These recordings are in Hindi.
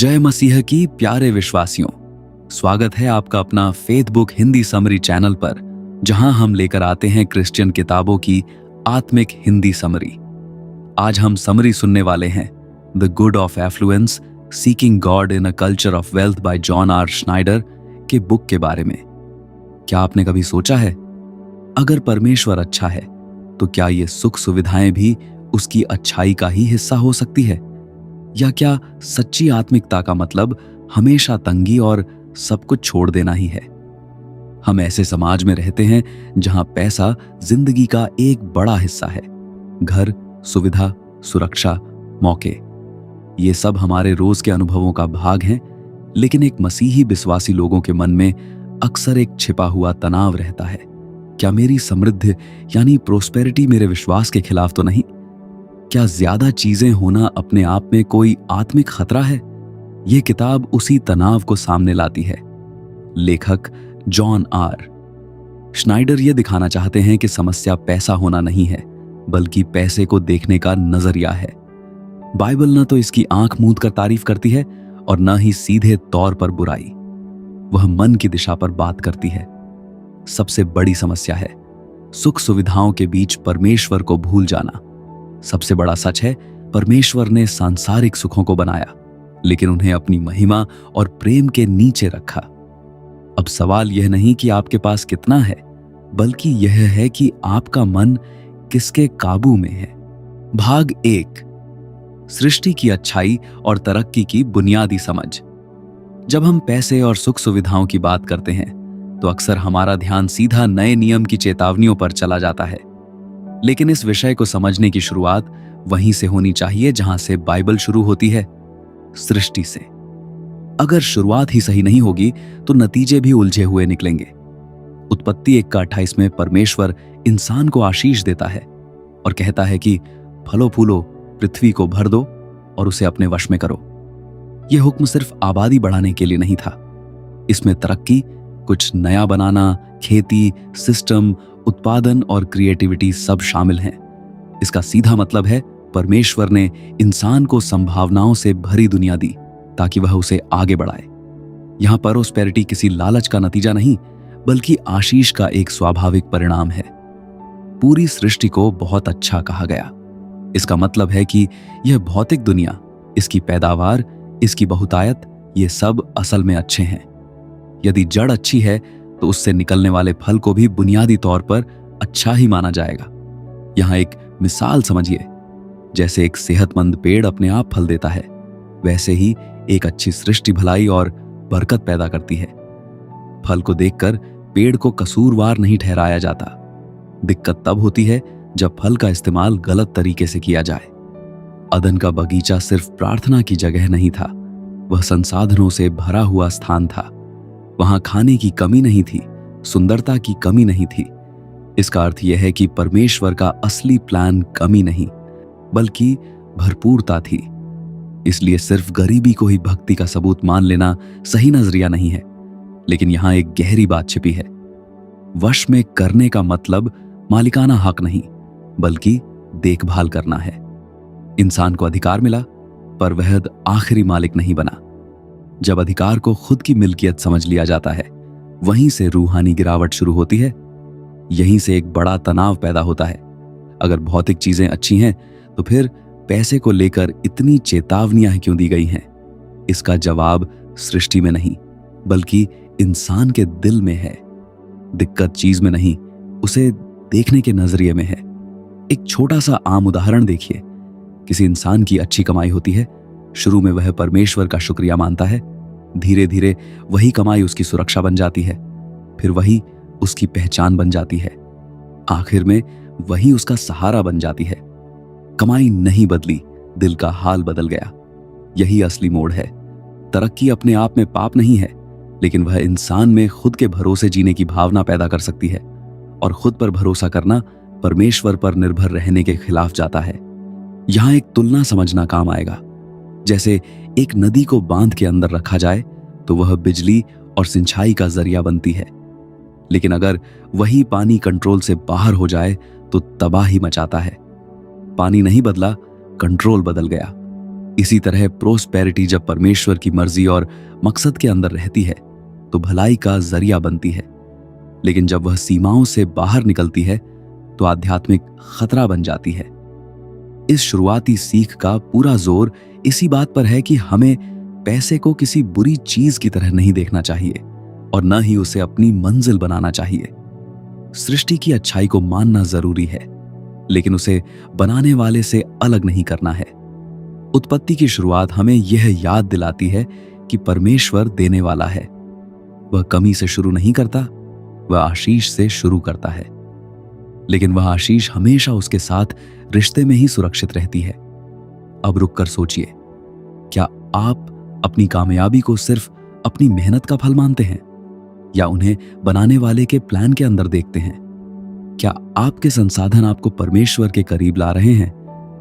जय मसीह की प्यारे विश्वासियों, स्वागत है आपका अपना faith book Hindi summary channel पर, जहां हम लेकर आते हैं क्रिश्चियन किताबों की आत्मिक हिंदी समरी। आज हम समरी सुनने वाले हैं the good of affluence, seeking God in a culture of wealth by John R Schneider के बुक के बारे में। क्या आपने कभी सोचा है, अगर परमेश्वर अच्छा है तो क्या ये सुख सुविधाएं भी उसकी अच्छाई का ही हिस्सा हो सकती है? या क्या सच्ची आत्मिकता का मतलब हमेशा तंगी और सब कुछ छोड़ देना ही है? हम ऐसे समाज में रहते हैं जहां पैसा जिंदगी का एक बड़ा हिस्सा है। घर, सुविधा, सुरक्षा, मौके, ये सब हमारे रोज के अनुभवों का भाग हैं। लेकिन एक मसीही विश्वासी लोगों के मन में अक्सर एक छिपा हुआ तनाव रहता है। क्या मेरी समृद्धि यानी प्रोस्पेरिटी मेरे विश्वास के खिलाफ तो नहीं? क्या ज्यादा चीजें होना अपने आप में कोई आत्मिक खतरा है? यह किताब उसी तनाव को सामने लाती है। लेखक जॉन आर श्नाइडर यह दिखाना चाहते हैं कि समस्या पैसा होना नहीं है, बल्कि पैसे को देखने का नजरिया है। बाइबल न तो इसकी आंख मूंद कर तारीफ करती है और न ही सीधे तौर पर बुराई। वह मन की दिशा पर बात करती है। सबसे बड़ी समस्या है सुख सुविधाओं के बीच परमेश्वर को भूल जाना। सबसे बड़ा सच है, परमेश्वर ने सांसारिक सुखों को बनाया, लेकिन उन्हें अपनी महिमा और प्रेम के नीचे रखा। अब सवाल यह नहीं कि आपके पास कितना है, बल्कि यह है कि आपका मन किसके काबू में है। भाग 1, सृष्टि की अच्छाई और तरक्की की बुनियादी समझ। जब हम पैसे और सुख सुविधाओं की बात करते हैं तो अक्सर हमारा ध्यान सीधा नए नियम की चेतावनियों पर चला जाता है। लेकिन इस विषय को समझने की शुरुआत वहीं से होनी चाहिए जहां से बाइबल शुरू होती है, सृष्टि से। अगर शुरुआत ही सही नहीं होगी तो नतीजे भी उलझे हुए निकलेंगे। उत्पत्ति 1:28 में परमेश्वर इंसान को आशीष देता है और कहता है कि फलो फूलो, पृथ्वी को भर दो और उसे अपने वश में करो। यह हुक्म सिर्फ आबादी बढ़ाने के लिए नहीं था। इसमें तरक्की, कुछ नया बनाना, खेती, सिस्टम, उत्पादन और क्रिएटिविटी सब शामिल हैं। इसका सीधा मतलब है परमेश्वर ने इंसान को संभावनाओं से भरी दुनिया दी ताकि वह उसे आगे बढ़ाए। यहां प्रोस्पेरिटी किसी लालच का नतीजा नहीं, बल्कि आशीष का एक स्वाभाविक परिणाम है। पूरी सृष्टि को बहुत अच्छा कहा गया। इसका मतलब है कि यह भौतिक दुनिया, इसकी पैदावार, इसकी बहुतायत, ये सब असल में अच्छे हैं। यदि जड़ अच्छी है तो उससे निकलने वाले फल को भी बुनियादी तौर पर अच्छा ही माना जाएगा। यहां एक मिसाल समझिए, जैसे एक सेहतमंद पेड़ अपने आप फल देता है, वैसे ही एक अच्छी सृष्टि भलाई और बरकत पैदा करती है। फल को देखकर पेड़ को कसूरवार नहीं ठहराया जाता। दिक्कत तब होती है जब फल का इस्तेमाल गलत तरीके से किया जाए। अदन का बगीचा सिर्फ प्रार्थना की जगह नहीं था, वह संसाधनों से भरा हुआ स्थान था। वहां खाने की कमी नहीं थी, सुंदरता की कमी नहीं थी। इसका अर्थ यह है कि परमेश्वर का असली प्लान कमी नहीं, बल्कि भरपूरता थी। इसलिए सिर्फ गरीबी को ही भक्ति का सबूत मान लेना सही नजरिया नहीं है। लेकिन यहां एक गहरी बात छिपी है। वश में करने का मतलब मालिकाना हक नहीं, बल्कि देखभाल करना है। इंसान को अधिकार मिला, पर वह आखिरी मालिक नहीं बना। जब अधिकार को खुद की मिल्कियत समझ लिया जाता है, वहीं से रूहानी गिरावट शुरू होती है। यहीं से एक बड़ा तनाव पैदा होता है। अगर भौतिक चीजें अच्छी हैं तो फिर पैसे को लेकर इतनी चेतावनियां क्यों दी गई हैं? इसका जवाब सृष्टि में नहीं, बल्कि इंसान के दिल में है। दिक्कत चीज में नहीं, उसे देखने के नजरिए में है। एक छोटा सा आम उदाहरण देखिए। किसी इंसान की अच्छी कमाई होती है। शुरू में वह परमेश्वर का शुक्रिया मानता है। धीरे धीरे वही कमाई उसकी सुरक्षा बन जाती है, फिर वही उसकी पहचान बन जाती है, आखिर में वही उसका सहारा बन जाती है। कमाई नहीं बदली, दिल का हाल बदल गया। यही असली मोड़ है। तरक्की अपने आप में पाप नहीं है, लेकिन वह इंसान में खुद के भरोसे जीने की भावना पैदा कर सकती है, और खुद पर भरोसा करना परमेश्वर पर निर्भर रहने के खिलाफ जाता है। यहां एक तुलना समझना काम आएगा। जैसे एक नदी को बांध के अंदर रखा जाए तो वह बिजली और सिंचाई का जरिया बनती है, लेकिन अगर वही पानी कंट्रोल से बाहर हो जाए तो तबाही मचाता है। पानी नहीं बदला, कंट्रोल बदल गया। इसी तरह प्रोस्पेरिटी जब परमेश्वर की मर्जी और मकसद के अंदर रहती है तो भलाई का जरिया बनती है, लेकिन जब वह सीमाओं से बाहर निकलती है तो आध्यात्मिक खतरा बन जाती है। इस शुरुआती सीख का पूरा जोर इसी बात पर है कि हमें पैसे को किसी बुरी चीज की तरह नहीं देखना चाहिए और न ही उसे अपनी मंजिल बनाना चाहिए। सृष्टि की अच्छाई को मानना जरूरी है, लेकिन उसे बनाने वाले से अलग नहीं करना है। उत्पत्ति की शुरुआत हमें यह याद दिलाती है कि परमेश्वर देने वाला है। वह कमी से शुरू नहीं करता, वह आशीष से शुरू करता है, लेकिन वह आशीष हमेशा उसके साथ रिश्ते में ही सुरक्षित रहती है। अब रुककर सोचिए, क्या आप अपनी कामयाबी को सिर्फ अपनी मेहनत का फल मानते हैं या उन्हें बनाने वाले के प्लान के अंदर देखते हैं? क्या आपके संसाधन आपको परमेश्वर के करीब ला रहे हैं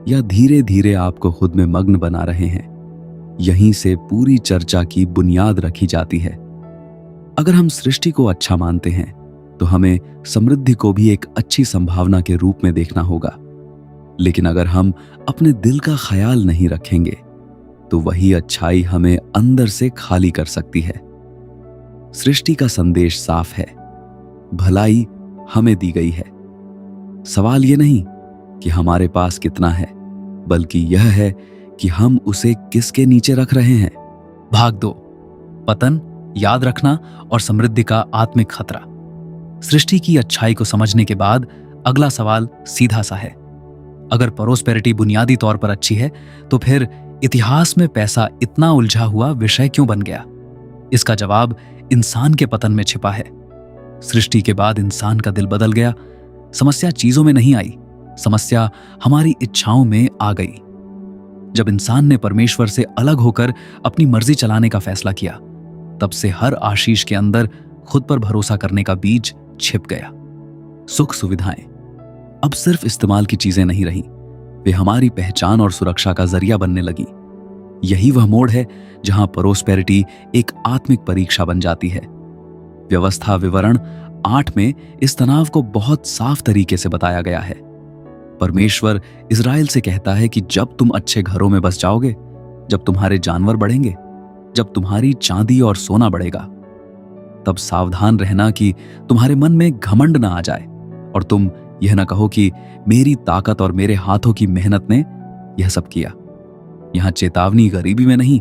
या धीरे धीरे आपको खुद में मग्न बना रहे हैं? यहीं से पूरी चर्चा की बुनियाद रखी जाती है। अगर हम सृष्टि को अच्छा मानते हैं तो हमें समृद्धि को भी एक अच्छी संभावना के रूप में देखना होगा, लेकिन अगर हम अपने दिल का ख्याल नहीं रखेंगे तो वही अच्छाई हमें अंदर से खाली कर सकती है। सृष्टि का संदेश साफ है, भलाई हमें दी गई है। सवाल यह नहीं कि हमारे पास कितना है, बल्कि यह है कि हम उसे किसके नीचे रख रहे हैं। भाग 2, पतन, याद रखना और समृद्धि का आत्मिक खतरा। सृष्टि की अच्छाई को समझने के बाद अगला सवाल सीधा सा है, अगर प्रोस्पेरिटी बुनियादी तौर पर अच्छी है तो फिर इतिहास में पैसा इतना उलझा हुआ विषय क्यों बन गया? इसका जवाब इंसान के पतन में छिपा है। सृष्टि के बाद इंसान का दिल बदल गया। समस्या चीजों में नहीं आई, समस्या हमारी इच्छाओं में आ गई। जब इंसान ने परमेश्वर से अलग होकर अपनी मर्जी चलाने का फैसला किया, तब से हर आशीष के अंदर खुद पर भरोसा करने का बीज छिप गया। सुख सुविधाएं अब सिर्फ इस्तेमाल की चीजें नहीं रही, वे हमारी पहचान और सुरक्षा का जरिया बनने लगी। यही वह मोड़ है जहां प्रोस्पेरिटी एक आत्मिक परीक्षा बन जाती है। व्यवस्था विवरण 8 में इस तनाव को बहुत साफ तरीके से बताया गया है। परमेश्वर इज़राइल से कहता है कि जब तुम अच्छे घरों में बस जाओगे, जब तुम्हारे जानवर बढ़ेंगे, जब तुम्हारी चांदी और सोना बढ़ेगा, तब सावधान रहना कि तुम्हारे मन में घमंड ना आ जाए और तुम यह ना कहो कि मेरी ताकत और मेरे हाथों की मेहनत ने यह सब किया। यहां चेतावनी गरीबी में नहीं,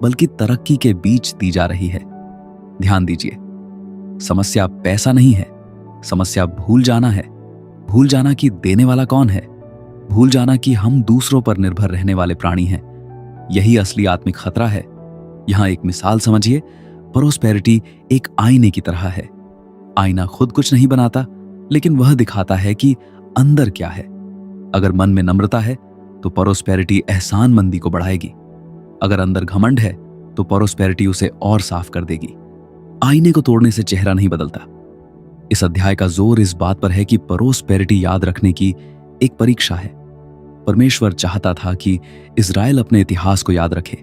बल्कि तरक्की के बीच दी जा रही है। ध्यान दीजिए, समस्या पैसा नहीं है, समस्या भूल जाना है। भूल जाना कि देने वाला कौन है, भूल जाना कि हम दूसरों पर निर्भर रहने वाले प्राणी हैं। यही असली आत्मिक खतरा है। यहां एक मिसाल समझिए, प्रोस्पेरिटी एक आईने की तरह है। आईना खुद कुछ नहीं बनाता, लेकिन वह दिखाता है कि अंदर क्या है। अगर मन में नम्रता है तो प्रोस्पेरिटी एहसानमंदी को बढ़ाएगी। अगर अंदर घमंड है तो प्रोस्पेरिटी उसे और साफ कर देगी। आईने को तोड़ने से चेहरा नहीं बदलता। इस अध्याय का जोर इस बात पर है कि प्रोस्पेरिटी याद रखने की एक परीक्षा है। परमेश्वर चाहता था कि इज़राइल अपने इतिहास को याद रखे,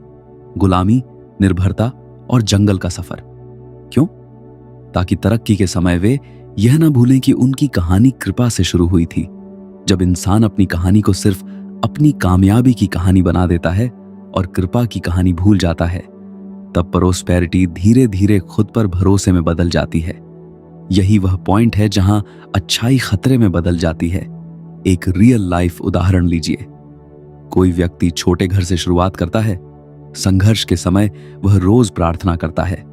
गुलामी, निर्भरता और जंगल का सफर। क्यों? ताकि तरक्की के समय वे यह न भूलें कि उनकी कहानी कृपा से शुरू हुई थी। जब इंसान अपनी कहानी को सिर्फ अपनी कामयाबी की कहानी बना देता है और कृपा की कहानी भूल जाता है, तब प्रोस्पेरिटी धीरे धीरे खुद पर भरोसे में बदल जाती है। यही वह पॉइंट है जहां अच्छाई खतरे में बदल जाती है। एक रियल लाइफ उदाहरण लीजिए। कोई व्यक्ति छोटे घर से शुरुआत करता है। संघर्ष के समय वह रोज प्रार्थना करता है,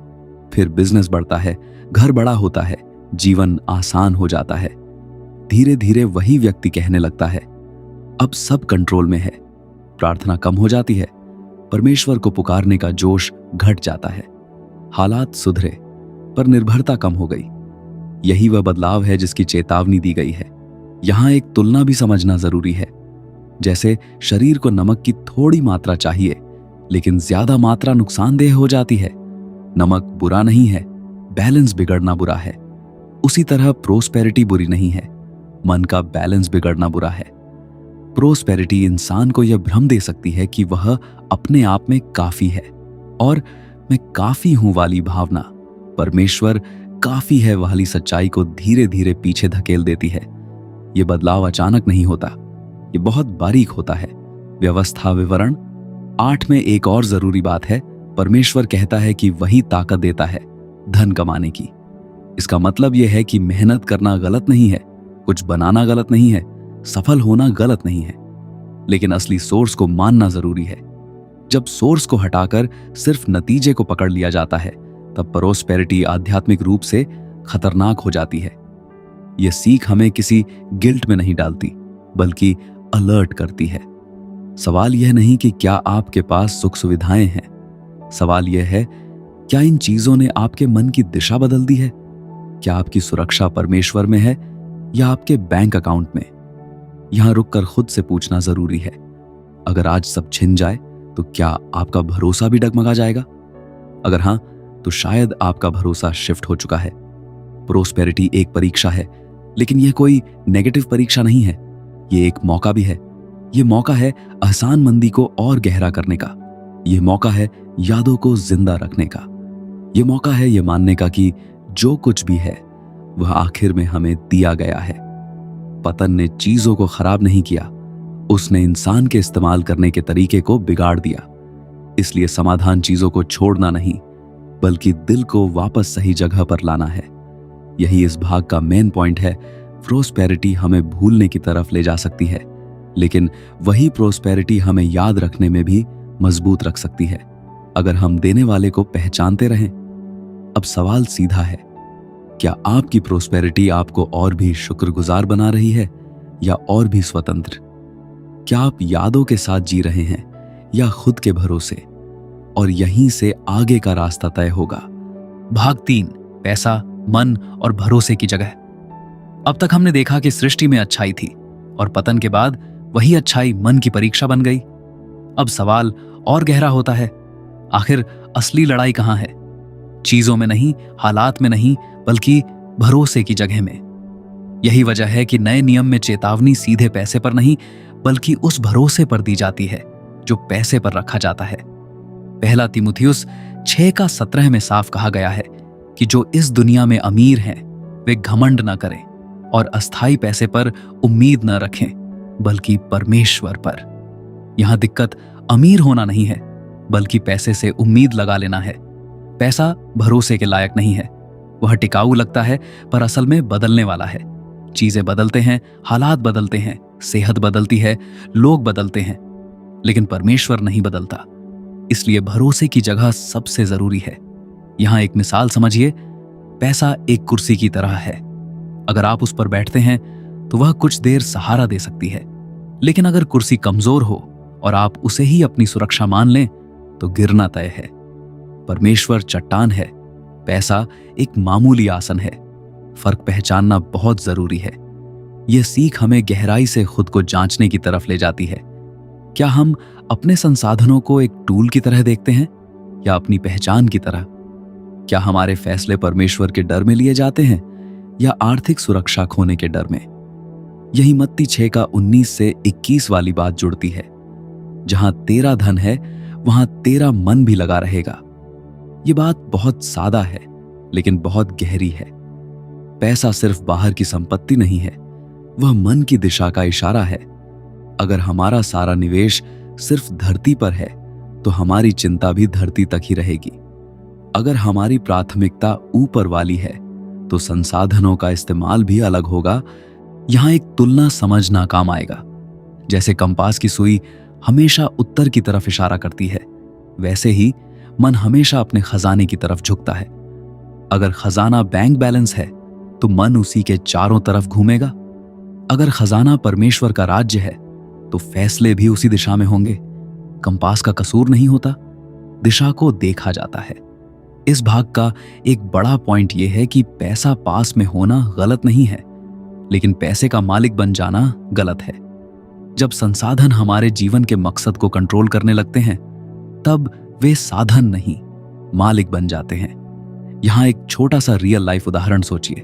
फिर बिजनेस बढ़ता है, घर बड़ा होता है, जीवन आसान हो जाता है। धीरे धीरे वही व्यक्ति कहने लगता है, अब सब कंट्रोल में है। प्रार्थना कम हो जाती है, परमेश्वर को पुकारने का जोश घट जाता है। हालात सुधरे, पर निर्भरता कम हो गई। यही वह बदलाव है जिसकी चेतावनी दी गई है। यहां एक तुलना भी समझना जरूरी है। जैसे शरीर को नमक की थोड़ी मात्रा चाहिए, लेकिन ज्यादा मात्रा नुकसानदेह हो जाती है। नमक बुरा नहीं है, बैलेंस बिगड़ना बुरा है। उसी तरह प्रोस्पेरिटी बुरी नहीं है, मन का बैलेंस बिगड़ना बुरा है। प्रोस्पेरिटी इंसान को यह भ्रम दे सकती है कि वह अपने आप में काफी है, और मैं काफी हूं वाली भावना परमेश्वर काफी है वाली सच्चाई को धीरे धीरे पीछे धकेल देती है। यह बदलाव अचानक नहीं होता, यह बहुत बारीक होता है। व्यवस्था विवरण 8 में एक और जरूरी बात है, परमेश्वर कहता है कि वही ताकत देता है धन कमाने की। इसका मतलब यह है कि मेहनत करना गलत नहीं है, कुछ बनाना गलत नहीं है, सफल होना गलत नहीं है, लेकिन असली सोर्स को मानना जरूरी है। जब सोर्स को हटाकर सिर्फ नतीजे को पकड़ लिया जाता है, तब प्रोस्पेरिटी आध्यात्मिक रूप से खतरनाक हो जाती है। यह सीख हमें किसी गिल्ट में नहीं डालती, बल्कि अलर्ट करती है। सवाल यह नहीं कि क्या आपके पास सुख सुविधाएं हैं, सवाल यह है क्या इन चीजों ने आपके मन की दिशा बदल दी है? क्या आपकी सुरक्षा परमेश्वर में है या आपके बैंक अकाउंट में? यहां रुककर खुद से पूछना जरूरी है, अगर आज सब छिन जाए तो क्या आपका भरोसा भी डगमगा जाएगा? अगर हां, तो शायद आपका भरोसा शिफ्ट हो चुका है। प्रोस्पेरिटी एक परीक्षा है, लेकिन यह कोई नेगेटिव परीक्षा नहीं है, यह एक मौका भी है। यह मौका है एहसानमंदी को और गहरा करने का। यह मौका है यादों को जिंदा रखने का। यह मौका है यह मानने का कि जो कुछ भी है वह आखिर में हमें दिया गया है। पतन ने चीजों को खराब नहीं किया, उसने इंसान के इस्तेमाल करने के तरीके को बिगाड़ दिया। इसलिए समाधान चीजों को छोड़ना नहीं, बल्कि दिल को वापस सही जगह पर लाना है। यही इस भाग का मेन पॉइंट है। प्रोस्पेरिटी हमें भूलने की तरफ ले जा सकती है, लेकिन वही प्रोस्पेरिटी हमें याद रखने में भी मजबूत रख सकती है, अगर हम देने वाले को पहचानते रहें। अब सवाल सीधा है, क्या आपकी प्रोस्पेरिटी आपको और भी शुक्रगुजार बना रही है या और भी स्वतंत्र? क्या आप यादों के साथ जी रहे हैं या खुद के भरोसे? और यहीं से आगे का रास्ता तय होगा। भाग 3, पैसा, मन और भरोसे की जगह। अब तक हमने देखा कि सृष्टि में अच्छाई थी और पतन के बाद वही अच्छाई मन की परीक्षा बन गई। अब सवाल और गहरा होता है, आखिर असली लड़ाई कहां है? चीजों में नहीं, हालात में नहीं, बल्कि भरोसे की जगह में। यही वजह है कि नए नियम में चेतावनी सीधे पैसे पर नहीं, बल्कि उस भरोसे पर दी जाती है जो पैसे पर रखा जाता है। पहला तीमुथियुस 6:17 में साफ कहा गया है कि जो इस दुनिया में अमीर हैं वे घमंड न करें और अस्थाई पैसे पर उम्मीद न रखें, बल्कि परमेश्वर पर। यहां दिक्कत अमीर होना नहीं है, बल्कि पैसे से उम्मीद लगा लेना है। पैसा भरोसे के लायक नहीं है, वह टिकाऊ लगता है पर असल में बदलने वाला है। चीजें बदलते हैं, हालात बदलते हैं, सेहत बदलती है, लोग बदलते हैं, लेकिन परमेश्वर नहीं बदलता। इसलिए भरोसे की जगह सबसे जरूरी है। यहां एक मिसाल समझिए, पैसा एक कुर्सी की तरह है। अगर आप उस पर बैठते हैं तो वह कुछ देर सहारा दे सकती है, लेकिन अगर कुर्सी कमजोर हो और आप उसे ही अपनी सुरक्षा मान लें तो गिरना तय है। परमेश्वर चट्टान है, पैसा एक मामूली आसन है। फर्क पहचानना बहुत जरूरी है। यह सीख हमें गहराई से खुद को जांचने की तरफ ले जाती है। क्या हम अपने संसाधनों को एक टूल की तरह देखते हैं या अपनी पहचान की तरह? क्या हमारे फैसले परमेश्वर के डर में लिए जाते हैं या आर्थिक सुरक्षा खोने के डर में? यही मत्ती 6:19 से 21 वाली बात जुड़ती है, जहां तेरा धन है वहां तेरा मन भी लगा रहेगा। ये बात बहुत सादा है, लेकिन बहुत गहरी है। पैसा सिर्फ बाहर की संपत्ति नहीं है, वह मन की दिशा का इशारा है। अगर हमारा सारा निवेश सिर्फ धरती पर है तो हमारी चिंता भी धरती तक ही रहेगी। अगर हमारी प्राथमिकता ऊपर वाली है तो संसाधनों का इस्तेमाल भी अलग होगा। यहां एक तुलना समझना काम आएगा। जैसे कंपास की सुई हमेशा उत्तर की तरफ इशारा करती है, वैसे ही मन हमेशा अपने खजाने की तरफ झुकता है। अगर खजाना बैंक बैलेंस है तो मन उसी के चारों तरफ घूमेगा। अगर खजाना परमेश्वर का राज्य है तो फैसले भी उसी दिशा में होंगे। कंपास का कसूर नहीं होता, दिशा को देखा जाता है। इस भाग का एक बड़ा पॉइंट यह है कि पैसा पास में होना गलत नहीं है, लेकिन पैसे का मालिक बन जाना गलत है। जब संसाधन हमारे जीवन के मकसद को कंट्रोल करने लगते हैं, तब वे साधन नहीं, मालिक बन जाते हैं। यहां एक छोटा सा रियल लाइफ उदाहरण सोचिए।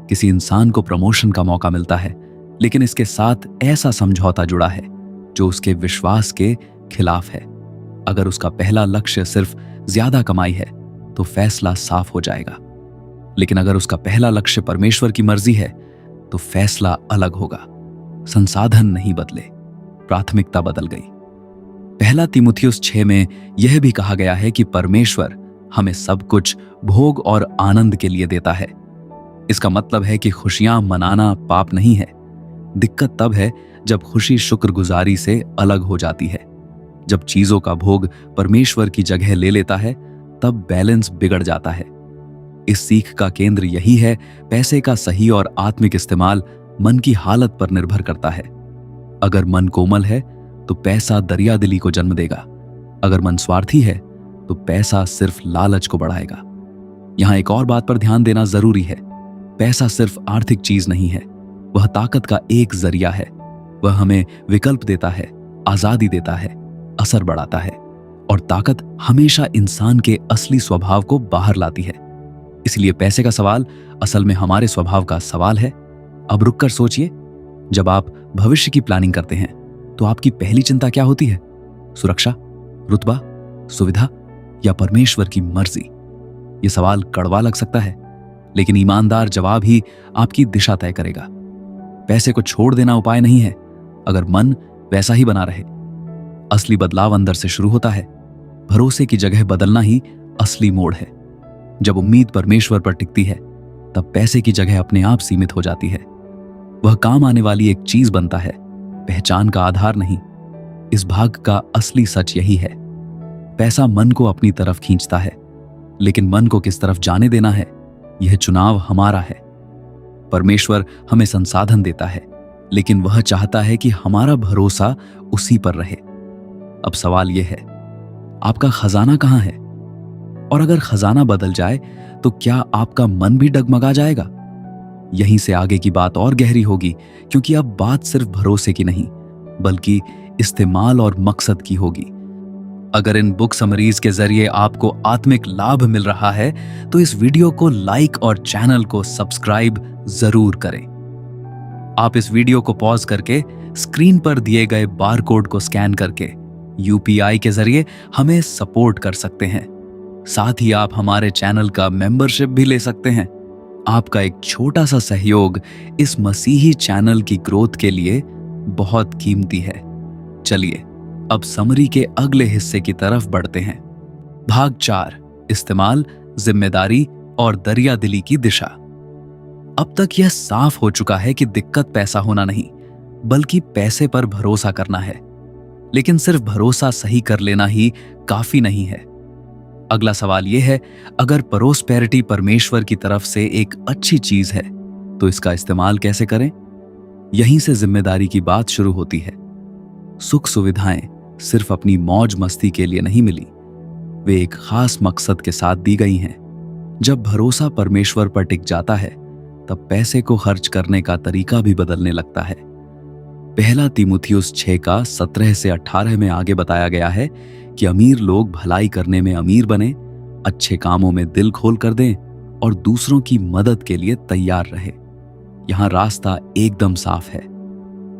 किसी इंसान को प्रमोशन का मौका मिलता है, लेकिन इसके साथ ऐसा समझौता जुड़ा है जो उसके विश्वास के खिलाफ है। अगर उसका पहला लक्ष्य सिर्फ ज्यादा कमाई है तो फैसला साफ हो जाएगा, लेकिन अगर उसका पहला लक्ष्य परमेश्वर की मर्जी है तो फैसला अलग होगा। संसाधन नहीं बदले, प्राथमिकता बदल गई। पहला तीमुथियुस 6 में यह भी कहा गया है कि परमेश्वर हमें सब कुछ भोग और आनंद के लिए देता है। इसका मतलब है कि खुशियां मनाना पाप नहीं है। दिक्कत तब है जब खुशी शुक्रगुजारी से अलग हो जाती है। जब चीजों का भोग परमेश्वर की जगह ले लेता है, तब बैलेंस बिगड़ जाता है। इस सीख का केंद्र यही है, पैसे का सही और आत्मिक इस्तेमाल मन की हालत पर निर्भर करता है। अगर मन कोमल है तो पैसा दरियादिली को जन्म देगा। अगर मन स्वार्थी है तो पैसा सिर्फ लालच को बढ़ाएगा। यहां एक और बात पर ध्यान देना जरूरी है। पैसा सिर्फ आर्थिक चीज नहीं है, वह ताकत का एक जरिया है। वह हमें विकल्प देता है, आजादी देता है, असर बढ़ाता है, और ताकत हमेशा इंसान के असली स्वभाव को बाहर लाती है। इसलिए पैसे का सवाल असल में हमारे स्वभाव का सवाल है। अब रुककर सोचिए, जब आप भविष्य की प्लानिंग करते हैं तो आपकी पहली चिंता क्या होती है? सुरक्षा, रुतबा, सुविधा या परमेश्वर की मर्जी? यह सवाल कड़वा लग सकता है, लेकिन ईमानदार जवाब ही आपकी दिशा तय करेगा। पैसे को छोड़ देना उपाय नहीं है, अगर मन वैसा ही बना रहे। असली बदलाव अंदर से शुरू होता है। भरोसे की जगह बदलना ही असली मोड़ है। जब उम्मीद परमेश्वर पर टिकती है, तब पैसे की जगह अपने आप सीमित हो जाती है। वह काम आने वाली एक चीज बनता है, पहचान का आधार नहीं। इस भाग का असली सच यही है। पैसा मन को अपनी तरफ खींचता है, लेकिन मन को किस तरफ जाने देना है, यह चुनाव हमारा है। परमेश्वर हमें संसाधन देता है, लेकिन वह चाहता है कि हमारा भरोसा उसी पर रहे। अब सवाल यह है, आपका खजाना कहां है? और अगर खजाना बदल जाए तो क्या आपका मन भी डगमगा जाएगा? यहीं से आगे की बात और गहरी होगी, क्योंकि अब बात सिर्फ भरोसे की नहीं, बल्कि इस्तेमाल और मकसद की होगी। अगर इन बुक समरीज के जरिए आपको आत्मिक लाभ मिल रहा है तो इस वीडियो को लाइक और चैनल को सब्सक्राइब जरूर करें। आप इस वीडियो को पॉज करके स्क्रीन पर दिए गए बार कोड को स्कैन करके यूपीआई के जरिए हमें सपोर्ट कर सकते हैं। साथ ही आप हमारे चैनल का मेंबरशिप भी ले सकते हैं। आपका एक छोटा सा सहयोग इस मसीही चैनल की ग्रोथ के लिए बहुत कीमती है। चलिए अब समरी के अगले हिस्से की तरफ बढ़ते हैं। भाग 4, इस्तेमाल, जिम्मेदारी और दरियादिली की दिशा। अब तक यह साफ हो चुका है कि दिक्कत पैसा होना नहीं, बल्कि पैसे पर भरोसा करना है। लेकिन सिर्फ भरोसा सही कर लेना ही काफी नहीं है। अगला सवाल यह है, अगर प्रोस्पेरिटी परमेश्वर की तरफ से एक अच्छी चीज है तो इसका इस्तेमाल कैसे करें? यहीं से जिम्मेदारी की बात शुरू होती है। सुख सुविधाएं सिर्फ अपनी मौज मस्ती के लिए नहीं मिली, वे एक खास मकसद के साथ दी गई हैं। जब भरोसा परमेश्वर पर टिक जाता है, तब पैसे को खर्च करने का तरीका भी बदलने लगता है। पहला तीमुथियुस 6 का 17 से 18 में आगे बताया गया है कि अमीर लोग भलाई करने में अमीर बने, अच्छे कामों में दिल खोल कर दें और दूसरों की मदद के लिए तैयार रहे। यहां रास्ता एकदम साफ है।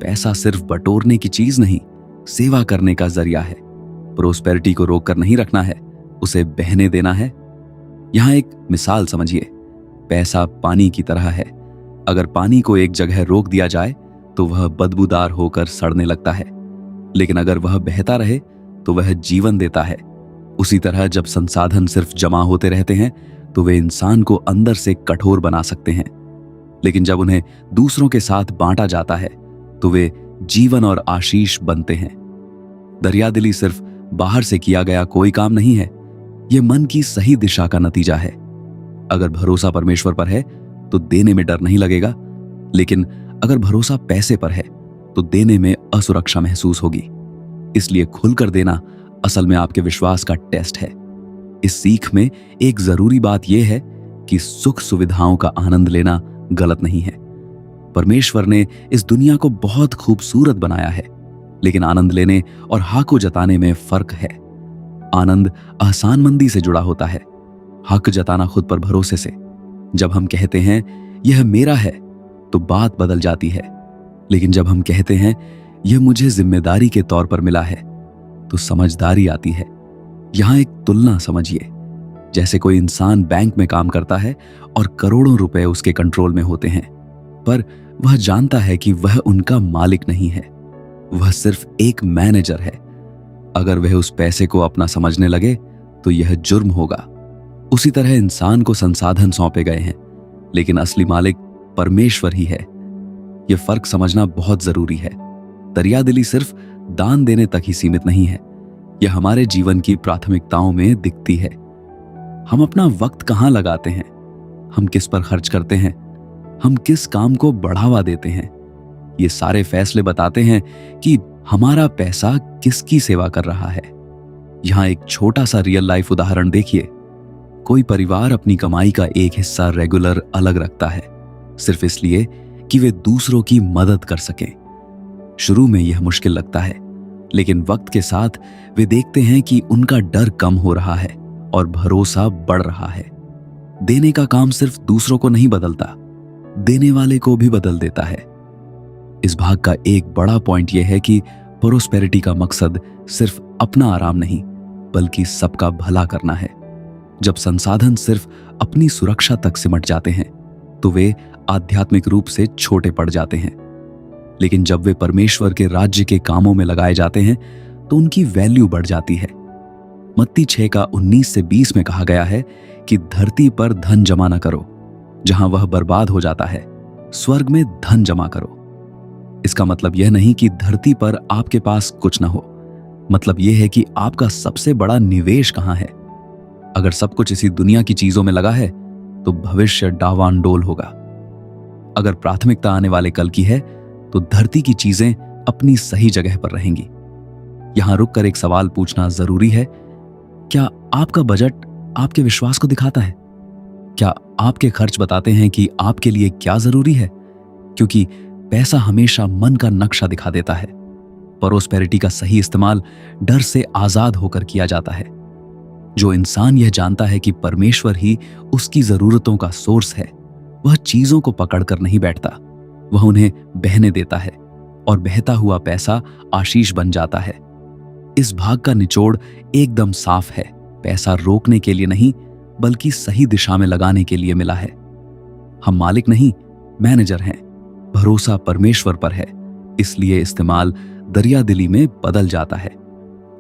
पैसा सिर्फ बटोरने की चीज नहीं, सेवा करने का जरिया है। प्रोस्पेरिटी को रोक कर नहीं रखना है, उसे बहने देना है। यहां एक मिसाल समझिए। पैसा पानी की तरह है। अगर पानी को एक जगह रोक दिया जाए तो वह बदबूदार होकर सड़ने लगता है, लेकिन अगर वह बहता रहे तो वह जीवन देता है। उसी तरह जब संसाधन सिर्फ जमा होते रहते हैं तो वे इंसान को अंदर से कठोर बना सकते हैं, लेकिन जब उन्हें दूसरों के साथ बांटा जाता है तो वे जीवन और आशीष बनते हैं। दरियादिली सिर्फ बाहर से किया गया कोई काम नहीं है, यह मन की सही दिशा का नतीजा है। अगर भरोसा परमेश्वर पर है तो देने में डर नहीं लगेगा, लेकिन अगर भरोसा पैसे पर है तो देने में असुरक्षा महसूस होगी। इसलिए खुलकर देना असल में आपके विश्वास का टेस्ट है। इस सीख में एक जरूरी बात यह है कि सुख सुविधाओं का आनंद लेना गलत नहीं है। परमेश्वर ने इस दुनिया को बहुत खूबसूरत बनाया है, लेकिन आनंद लेने और हाको जताने में फर्क है। आनंद आसानमंदी से जुड़ा होता है, हक जताना खुद पर भरोसे से। जब हम कहते हैं यह मेरा है तो बात बदल जाती है, लेकिन जब हम कहते हैं यह मुझे जिम्मेदारी के तौर पर मिला है तो समझदारी आती है। यहां एक तुलना समझिए। जैसे कोई इंसान बैंक में काम करता है और करोड़ों रुपए उसके कंट्रोल में होते हैं, पर वह जानता है कि वह उनका मालिक नहीं है, वह सिर्फ एक मैनेजर है। अगर वह उस पैसे को अपना समझने लगे तो यह जुर्म होगा। उसी तरह इंसान को संसाधन सौंपे गए हैं, लेकिन असली मालिक परमेश्वर ही है। यह फर्क समझना बहुत जरूरी है। दरियादिली सिर्फ दान देने तक ही सीमित नहीं है, यह हमारे जीवन की प्राथमिकताओं में दिखती है। हम अपना वक्त कहाँ लगाते हैं, हम किस पर खर्च करते हैं, हम किस काम को बढ़ावा देते हैं, ये सारे फैसले बताते हैं कि हमारा पैसा किसकी सेवा कर रहा है। यहां एक छोटा सा रियल लाइफ उदाहरण देखिए। कोई परिवार अपनी कमाई का एक हिस्सा रेगुलर अलग रखता है, सिर्फ इसलिए कि वे दूसरों की मदद कर सकें। शुरू में यह मुश्किल लगता है, लेकिन वक्त के साथ वे देखते हैं कि उनका डर कम हो रहा है और भरोसा बढ़ रहा है। देने का काम सिर्फ दूसरों को नहीं बदलता, देने वाले को भी बदल देता है। इस भाग का एक बड़ा पॉइंट यह है कि प्रोस्पेरिटी का मकसद सिर्फ अपना आराम नहीं, बल्कि सबका भला करना है। जब संसाधन सिर्फ अपनी सुरक्षा तक सिमट जाते हैं तो वे आध्यात्मिक रूप से छोटे पड़ जाते हैं, लेकिन जब वे परमेश्वर के राज्य के कामों में लगाए जाते हैं तो उनकी वैल्यू बढ़ जाती है। मत्ती 6 का 19 से 20 में कहा गया है कि धरती पर धन जमा न करो जहां वह बर्बाद हो जाता है, स्वर्ग में धन जमा करो। इसका मतलब यह नहीं कि धरती पर आपके पास कुछ ना हो, मतलब यह है कि आपका सबसे बड़ा निवेश कहां है। अगर सब कुछ इसी दुनिया की चीजों में लगा है तो भविष्य डावांडोल होगा। अगर प्राथमिकता आने वाले कल की है तो धरती की चीजें अपनी सही जगह पर रहेंगी। यहां रुककर एक सवाल पूछना जरूरी है, क्या आपका बजट आपके विश्वास को दिखाता है? क्या आपके खर्च बताते हैं कि आपके लिए क्या जरूरी है? क्योंकि पैसा हमेशा मन का नक्शा दिखा देता है। प्रोस्पेरिटी का सही इस्तेमाल डर से आजाद होकर किया जाता है। जो इंसान यह जानता है कि परमेश्वर ही उसकी जरूरतों का सोर्स है, वह चीजों को पकड़कर नहीं बैठता, वह उन्हें बहने देता है और बहता हुआ पैसा आशीष बन जाता है। इस भाग का निचोड़ एकदम साफ है। पैसा रोकने के लिए नहीं, बल्कि सही दिशा में लगाने के लिए मिला है। हम मालिक नहीं, मैनेजर हैं। भरोसा परमेश्वर पर है, इसलिए इस्तेमाल दरियादिली में बदल जाता है।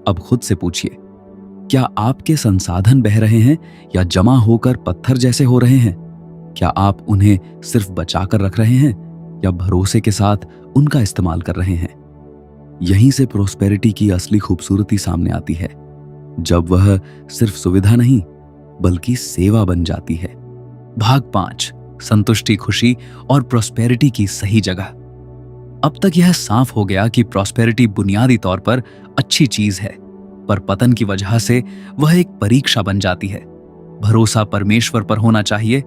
अब खुद से पूछिए, क्या आपके संसाधन बह रहे हैं या जमा होकर पत्थर जैसे हो रहे हैं? क्या आप उन्हें सिर्फ बचाकर रख रहे हैं या भरोसे के साथ उनका इस्तेमाल कर रहे हैं? यहीं से प्रोस्पेरिटी की असली खूबसूरती सामने आती है, जब वह सिर्फ सुविधा नहीं बल्कि सेवा बन जाती है। भाग 5, संतुष्टि, खुशी और प्रोस्पेरिटी की सही जगह। अब तक यह साफ हो गया कि प्रोस्पेरिटी बुनियादी तौर पर अच्छी चीज है, पर पतन की वजह से वह एक परीक्षा बन जाती है। भरोसा परमेश्वर पर होना चाहिए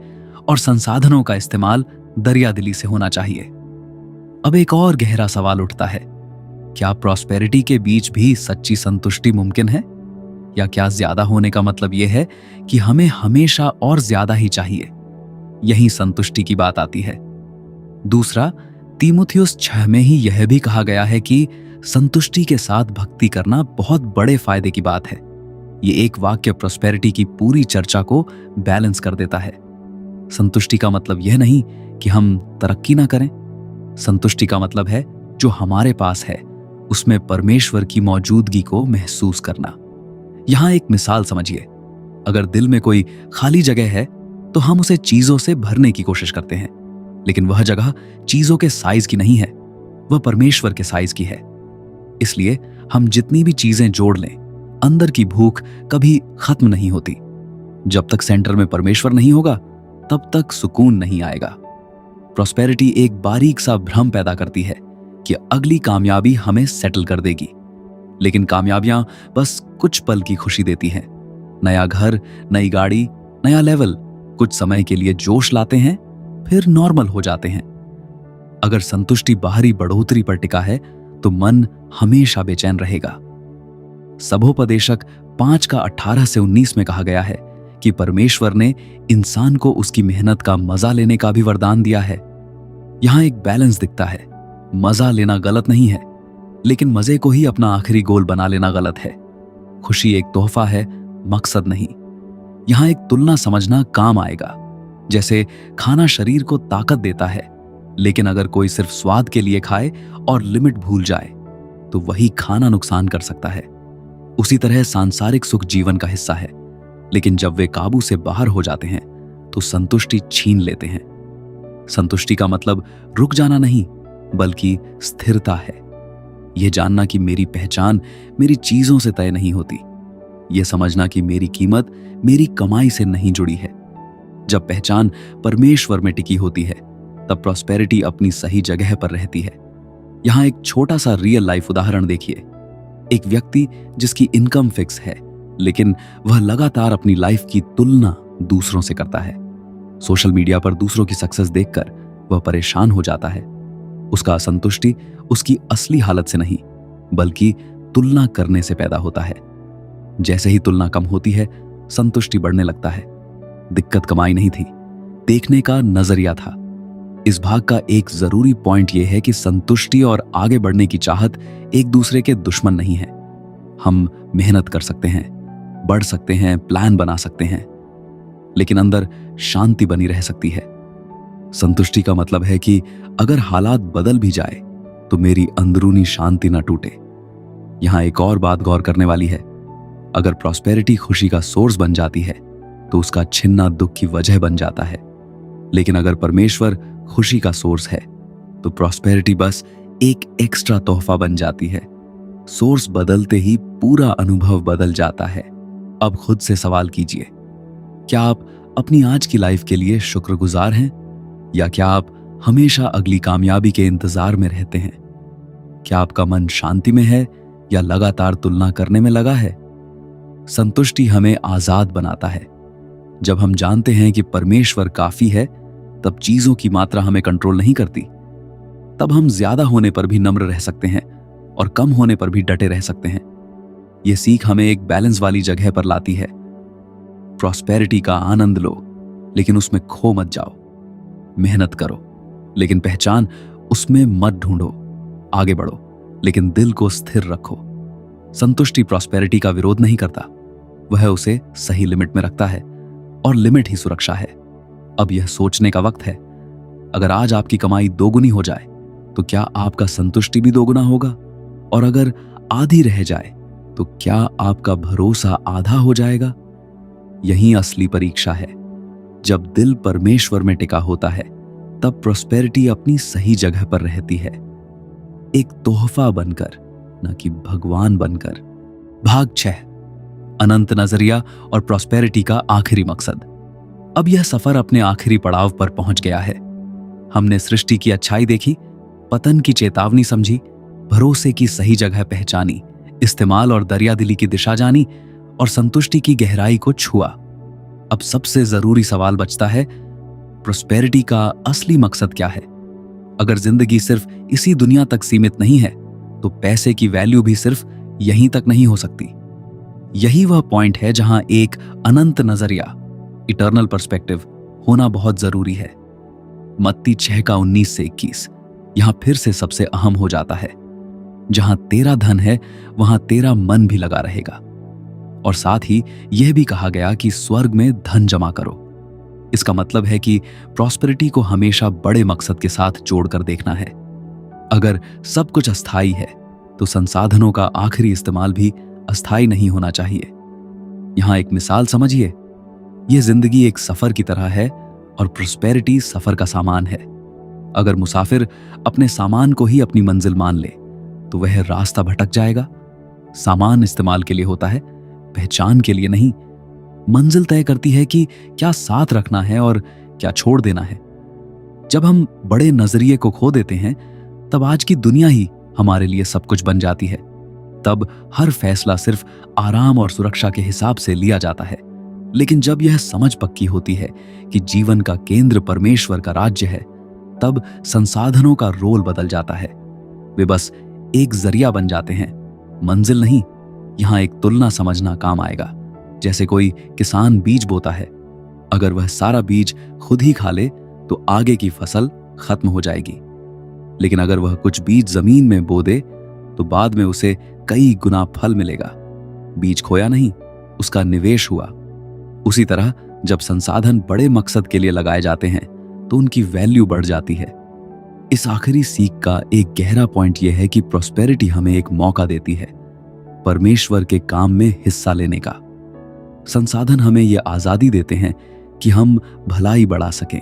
और संसाधनों का इस्तेमाल दरियादिली से होना चाहिए। अब एक और गहरा सवाल उठता है, क्या प्रोस्पेरिटी के बीच भी सच्ची संतुष्टि मुमकिन है? या क्या ज्यादा होने का मतलब यह है कि हमें हमेशा और ज्यादा ही चाहिए? यही संतुष्टि की बात आती है। दूसरा, तीमुथियुस 6 में ही यह भी कहा गया है कि संतुष्टि के साथ भक्ति करना बहुत बड़े फायदे की बात है। यह एक वाक्य प्रोस्पेरिटी की पूरी चर्चा को बैलेंस कर देता है। संतुष्टि का मतलब यह नहीं कि हम तरक्की ना करें। संतुष्टि का मतलब है जो हमारे पास है उसमें परमेश्वर की मौजूदगी को महसूस करना। यहां एक मिसाल समझिए। अगर दिल में कोई खाली जगह है तो हम उसे चीजों से भरने की कोशिश करते हैं, लेकिन वह जगह चीजों के साइज की नहीं है, वह परमेश्वर के साइज की है। इसलिए हम जितनी भी चीजें जोड़ लें, अंदर की भूख कभी खत्म नहीं होती। जब तक सेंटर में परमेश्वर नहीं होगा तब तक सुकून नहीं आएगा। प्रोस्पेरिटी एक बारीक सा भ्रम पैदा करती है कि अगली कामयाबी हमें सेटल कर देगी, लेकिन कामयाबियां बस कुछ पल की खुशी देती हैं। नया घर, नई गाड़ी, नया लेवल कुछ समय के लिए जोश लाते हैं, फिर नॉर्मल हो जाते हैं। अगर संतुष्टि बाहरी बढ़ोतरी पर टिका है तो मन हमेशा बेचैन रहेगा। सबोपदेशक 5 का 18 से 19 में कहा गया है कि परमेश्वर ने इंसान को उसकी मेहनत का मजा लेने का भी वरदान दिया है। यहां एक बैलेंस दिखता है। मजा लेना गलत नहीं है, लेकिन मजे को ही अपना आखिरी गोल बना लेना गलत है। खुशी एक तोहफा है, मकसद नहीं। यहां एक तुलना समझना काम आएगा। जैसे खाना शरीर को ताकत देता है, लेकिन अगर कोई सिर्फ स्वाद के लिए खाए और लिमिट भूल जाए तो वही खाना नुकसान कर सकता है। उसी तरह सांसारिक सुख जीवन का हिस्सा है, लेकिन जब वे काबू से बाहर हो जाते हैं तो संतुष्टि छीन लेते हैं। संतुष्टि का मतलब रुक जाना नहीं, बल्कि स्थिरता है। यह जानना कि मेरी पहचान मेरी चीजों से तय नहीं होती। यह समझना कि मेरी कीमत मेरी कमाई से नहीं जुड़ी है। जब पहचान परमेश्वर में टिकी होती है, तब प्रॉस्पेरिटी अपनी सही जगह पर रहती है। यहां एक छोटा सा रियल लाइफ उदाहरण देखिए। एक व्यक्ति जिसकी इनकम फिक्स है, लेकिन वह लगातार अपनी लाइफ की तुलना दूसरों से करता है। सोशल मीडिया पर दूसरों की सक्सेस देखकर वह परेशान हो जाता है। उसका असंतुष्टि उसकी असली हालत से नहीं, बल्कि तुलना करने से पैदा होता है। जैसे ही तुलना कम होती है, संतुष्टि बढ़ने लगता है। दिक्कत कमाई नहीं थी, देखने का नजरिया था। इस भाग का एक जरूरी पॉइंट यह है कि संतुष्टि और आगे बढ़ने की चाहत एक दूसरे के दुश्मन नहीं है। हम मेहनत कर सकते हैं, बढ़ सकते हैं, प्लान बना सकते हैं, लेकिन अंदर शांति बनी रह सकती है। संतुष्टि का मतलब है कि अगर हालात बदल भी जाए तो मेरी अंदरूनी शांति ना टूटे। यहां एक और बात गौर करने वाली है। अगर प्रॉस्पेरिटी खुशी का सोर्स बन जाती है तो उसका छिन्ना दुख की वजह बन जाता है। लेकिन अगर परमेश्वर खुशी का सोर्स है तो प्रॉस्पेरिटी बस एक एक्स्ट्रा तोहफा बन जाती है। सोर्स बदलते ही पूरा अनुभव बदल जाता है। अब खुद से सवाल कीजिए, क्या आप अपनी आज की लाइफ के लिए शुक्रगुजार हैं, या क्या आप हमेशा अगली कामयाबी के इंतजार में रहते हैं? क्या आपका मन शांति में है या लगातार तुलना करने में लगा है? संतुष्टि हमें आजाद बनाता है। जब हम जानते हैं कि परमेश्वर काफी है, तब चीजों की मात्रा हमें कंट्रोल नहीं करती। तब हम ज्यादा होने पर भी नम्र रह सकते हैं और कम होने पर भी डटे रह सकते हैं। यह सीख हमें एक बैलेंस वाली जगह पर लाती है। प्रॉस्पेरिटी का आनंद लो, लेकिन उसमें खो मत जाओ। मेहनत करो, लेकिन पहचान उसमें मत ढूंढो। आगे बढ़ो, लेकिन दिल को स्थिर रखो। संतुष्टि प्रॉस्पेरिटी का विरोध नहीं करता, वह उसे सही लिमिट में रखता है, और लिमिट ही सुरक्षा है। अब यह सोचने का वक्त है, अगर आज आपकी कमाई दोगुनी हो जाए तो क्या आपका संतुष्टि भी दोगुना होगा? और अगर आधी रह जाए तो क्या आपका भरोसा आधा हो जाएगा? यही असली परीक्षा है। जब दिल परमेश्वर में टिका होता है, तब प्रॉस्पेरिटी अपनी सही जगह पर रहती है, एक तोहफा बनकर, न कि भगवान बनकर। भाग 6, अनंत नजरिया और प्रॉस्पेरिटी का आखिरी मकसद। अब यह सफर अपने आखिरी पड़ाव पर पहुंच गया है। हमने सृष्टि की अच्छाई देखी, पतन की चेतावनी समझी, भरोसे की सही जगह पहचानी, इस्तेमाल और दरियादिली की दिशा जानी, और संतुष्टि की गहराई को छुआ। अब सबसे जरूरी सवाल बचता है, प्रॉस्पेरिटी का असली मकसद क्या है? अगर जिंदगी सिर्फ इसी दुनिया तक सीमित नहीं है, तो पैसे की वैल्यू भी सिर्फ यहीं तक नहीं हो सकती। यही वह पॉइंट है जहां एक अनंत नजरिया, इटर्नल पर्सपेक्टिव होना बहुत जरूरी है। मत्ती 6 का 19 से 21 यहां फिर से सबसे अहम हो जाता है। जहां तेरा धन है, वहां तेरा मन भी लगा रहेगा। और साथ ही यह भी कहा गया कि स्वर्ग में धन जमा करो। इसका मतलब है कि प्रॉस्पेरिटी को हमेशा बड़े मकसद के साथ जोड़कर देखना है। अगर सब कुछ अस्थायी है, तो संसाधनों का आखिरी इस्तेमाल भी अस्थायी नहीं होना चाहिए। यहां एक मिसाल समझिए, यह जिंदगी एक सफर की तरह है और प्रॉस्पेरिटी सफर का सामान है। अगर मुसाफिर अपने सामान को ही अपनी मंजिल मान ले, तो वह रास्ता भटक जाएगा। सामान इस्तेमाल के लिए होता है, पहचान के लिए नहीं। मंजिल तय करती है कि क्या साथ रखना है और क्या छोड़ देना है। जब हम बड़े नजरिए को खो देते हैं, तब आज की दुनिया ही हमारे लिए सब कुछ बन जाती है। तब हर फैसला सिर्फ आराम और सुरक्षा के हिसाब से लिया जाता है। लेकिन जब यह समझ पक्की होती है कि जीवन का केंद्र परमेश्वर का राज्य है, तब संसाधनों का रोल बदल जाता है। वे बस एक जरिया बन जाते हैं, मंजिल नहीं। यहां एक तुलना समझना काम आएगा। जैसे कोई किसान बीज बोता है, अगर वह सारा बीज खुद ही खा ले तो आगे की फसल खत्म हो जाएगी। लेकिन अगर वह कुछ बीज जमीन में बो दे तो बाद में उसे कई गुना फल मिलेगा। बीज खोया नहीं, उसका निवेश हुआ। उसी तरह जब संसाधन बड़े मकसद के लिए लगाए जाते हैं तो उनकी वैल्यू बढ़ जाती है। इस आखिरी सीख का एक गहरा पॉइंट यह है कि प्रॉस्पेरिटी हमें एक मौका देती है। परमेश्वर के काम में हिस्सा लेने का। संसाधन हमें यह आजादी देते हैं कि हम भलाई बढ़ा सकें,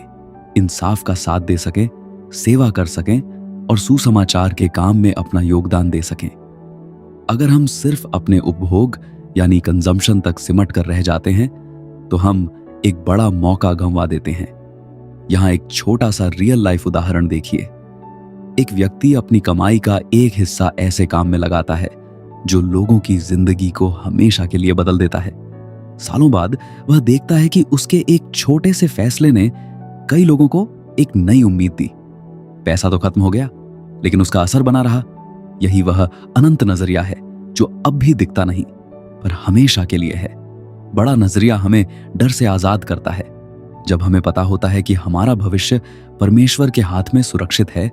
इंसाफ का साथ दे सकें, सेवा कर सकें और सुसमाचार के काम में अपना योगदान दे सकें। अगर हम सिर्फ अपने उपभोग यानी कंजम्पशन तक सिमट कर रह जाते हैं तो हम एक बड़ा मौका गंवा देते हैं। यहां एक छोटा सा रियल लाइफ उदाहरण देखिए। एक व्यक्ति अपनी कमाई का एक हिस्सा ऐसे काम में लगाता है जो लोगों की जिंदगी को हमेशा के लिए बदल देता है। सालों बाद वह देखता है कि उसके एक छोटे से फैसले ने कई लोगों को एक नई उम्मीद दी। पैसा तो खत्म हो गया, लेकिन उसका असर बना रहा। यही वह अनंत नजरिया है जो अब भी दिखता नहीं, पर हमेशा के लिए है। बड़ा नजरिया हमें डर से आजाद करता है। जब हमें पता होता है कि हमारा भविष्य परमेश्वर के हाथ में सुरक्षित है,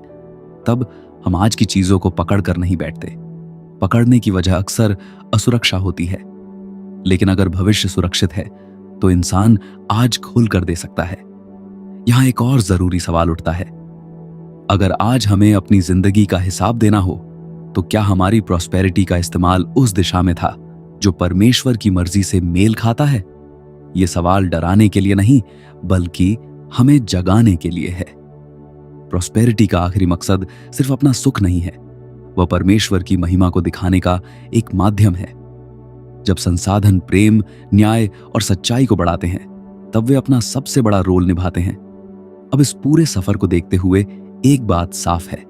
तब हम आज की चीजों को पकड़ कर नहीं बैठते। पकड़ने की वजह अक्सर असुरक्षा होती है, लेकिन अगर भविष्य सुरक्षित है तो इंसान आज खोल कर दे सकता है। यहां एक और जरूरी सवाल उठता है, अगर आज हमें अपनी जिंदगी का हिसाब देना हो तो क्या हमारी प्रॉस्पेरिटी का इस्तेमाल उस दिशा में था जो परमेश्वर की मर्जी से मेल खाता है? यह सवाल डराने के लिए नहीं, बल्कि हमें जगाने के लिए है। प्रॉस्पेरिटी का आखिरी मकसद सिर्फ अपना सुख नहीं है, वह परमेश्वर की महिमा को दिखाने का एक माध्यम है। जब संसाधन प्रेम, न्याय और सच्चाई को बढ़ाते हैं, तब वे अपना सबसे बड़ा रोल निभाते हैं। अब इस पूरे सफर को देखते हुए एक बात साफ है,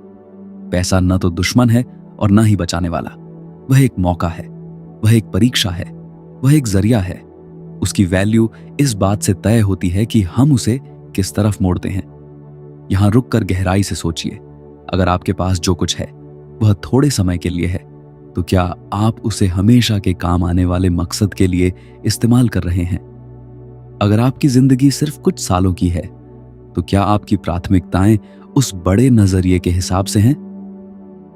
पैसा न तो दुश्मन है और न ही बचाने वाला। वह एक मौका है, वह एक परीक्षा है, वह एक जरिया है। उसकी वैल्यू इस बात से तय होती है कि हम उसे किस तरफ मोड़ते हैं। यहां रुक कर गहराई से सोचिए, अगर आपके पास जो कुछ है वह थोड़े समय के लिए है, तो क्या आप उसे हमेशा के काम आने वाले मकसद के लिए इस्तेमाल कर रहे हैं? अगर आपकी जिंदगी सिर्फ कुछ सालों की है, तो क्या आपकी प्राथमिकताएं उस बड़े नजरिए के हिसाब से हैं?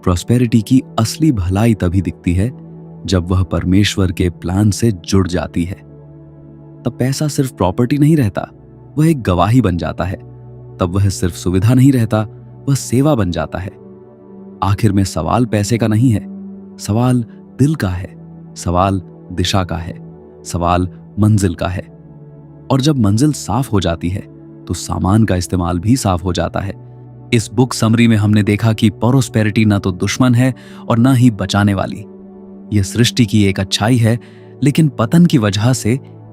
प्रॉस्पेरिटी की असली भलाई तभी दिखती है जब वह परमेश्वर के प्लान से जुड़ जाती है। तब पैसा सिर्फ प्रॉपर्टी नहीं रहता, वह एक गवाही बन जाता है। तब वह सिर्फ सुविधा नहीं रहता, वह सेवा बन जाता है। आखिर में सवाल पैसे का नहीं है, सवाल दिल का है, सवाल दिशा का है, सवाल मंजिल का है। और जब मंजिल साफ हो जाती है तो सामान का इस्तेमाल भी साफ हो जाता है। इस बुक समरी में हमने देखा कि प्रॉस्पेरिटी ना तो दुश्मन है और ना ही बचाने वाली। यह सृष्टि की एक अच्छाई है, लेकिन पतन की वजह से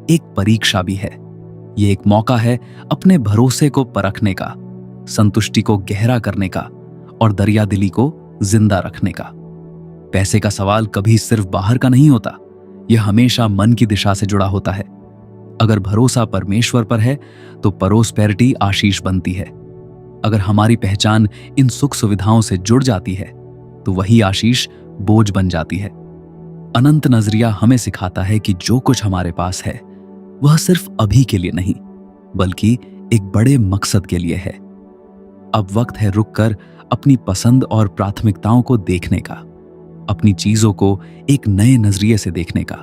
एक परीक्षा भी है। यह एक मौका है अपने भरोसे को परखने का, संतुष्टि को गहरा करने का और दरियादिली को जिंदा रखने का। पैसे का सवाल कभी सिर्फ बाहर का नहीं होता, यह हमेशा मन की दिशा से जुड़ा होता है। अगर भरोसा परमेश्वर पर है तो प्रॉस्पेरिटी आशीष बनती है। अगर हमारी पहचान इन सुख सुविधाओं से जुड़ जाती है तो वही आशीष बोझ बन जाती है। अनंत नजरिया हमें सिखाता है कि जो कुछ हमारे पास है वह सिर्फ अभी के लिए नहीं, बल्कि एक बड़े मकसद के लिए है। अब वक्त है रुककर अपनी पसंद और प्राथमिकताओं को देखने का, अपनी चीजों को एक नए नजरिए से देखने का।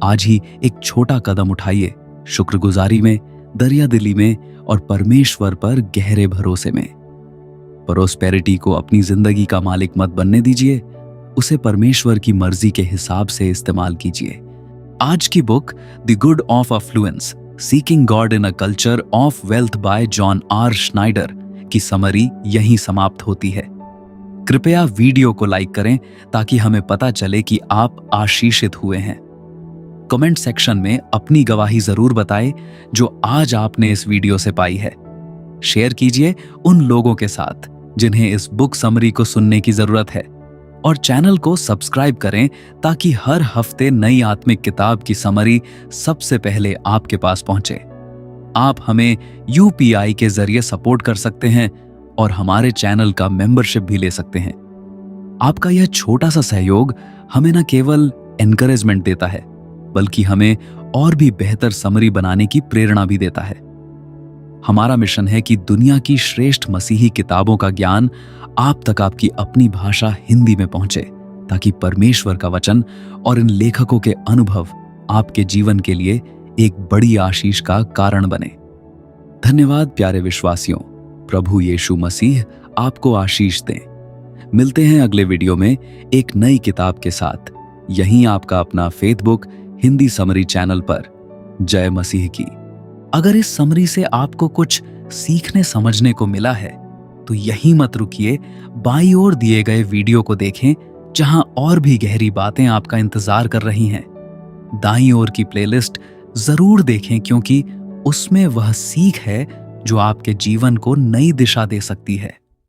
आज ही एक छोटा कदम उठाइए, शुक्रगुजारी में, दरियादिली में और परमेश्वर पर गहरे भरोसे में। प्रॉस्पेरिटी को अपनी जिंदगी का मालिक मत बनने दीजिए, उसे परमेश्वर की मर्जी के हिसाब से इस्तेमाल कीजिए। आज की book the good of affluence, seeking God in a culture of wealth by John R Schneider की समरी यहीं समाप्त होती है। कृपया वीडियो को लाइक करें ताकि हमें पता चले कि आप आशीषित हुए हैं। कमेंट सेक्शन में अपनी गवाही जरूर बताएं जो आज आपने इस वीडियो से पाई है। शेयर कीजिए उन लोगों के साथ जिन्हें इस बुक समरी को सुनने की जरूरत है, और चैनल को सब्सक्राइब करें ताकि हर हफ्ते नई आत्मिक किताब की समरी सबसे पहले आपके पास पहुंचे। आप हमें UPI के जरिए सपोर्ट कर सकते हैं और हमारे चैनल का मेंबरशिप भी ले सकते हैं। आपका यह छोटा सा सहयोग हमें न केवल एनकरेजमेंट देता है, बल्कि हमें और भी बेहतर समरी बनाने की प्रेरणा भी देता है। हमारा मिशन है कि दुनिया की श्रेष्ठ मसीही किताबों का ज्ञान आप तक आपकी अपनी भाषा हिंदी में पहुंचे, ताकि परमेश्वर का वचन और इन लेखकों के अनुभव आपके जीवन के लिए एक बड़ी आशीष का कारण बने। धन्यवाद प्यारे विश्वासियों। प्रभु यीशु मसीह आपको आशीष दें। मिलते हैं अगले वीडियो में एक नई किताब के साथ। यहीं आपका अपना फेसबुक हिंदी समरी चैनल पर। जय मसीह की। अगर इस समरी से आपको कुछ सीखने समझने को मिला है तो यहीं मत रुकिए, बाईं ओर दिए गए वीडियो को देखें जहां और भी गहरी बातें आपका इंतजार कर रही हैं। दाईं ओर की प्लेलिस्ट जरूर देखें क्योंकि उसमें वह सीख है जो आपके जीवन को नई दिशा दे सकती है।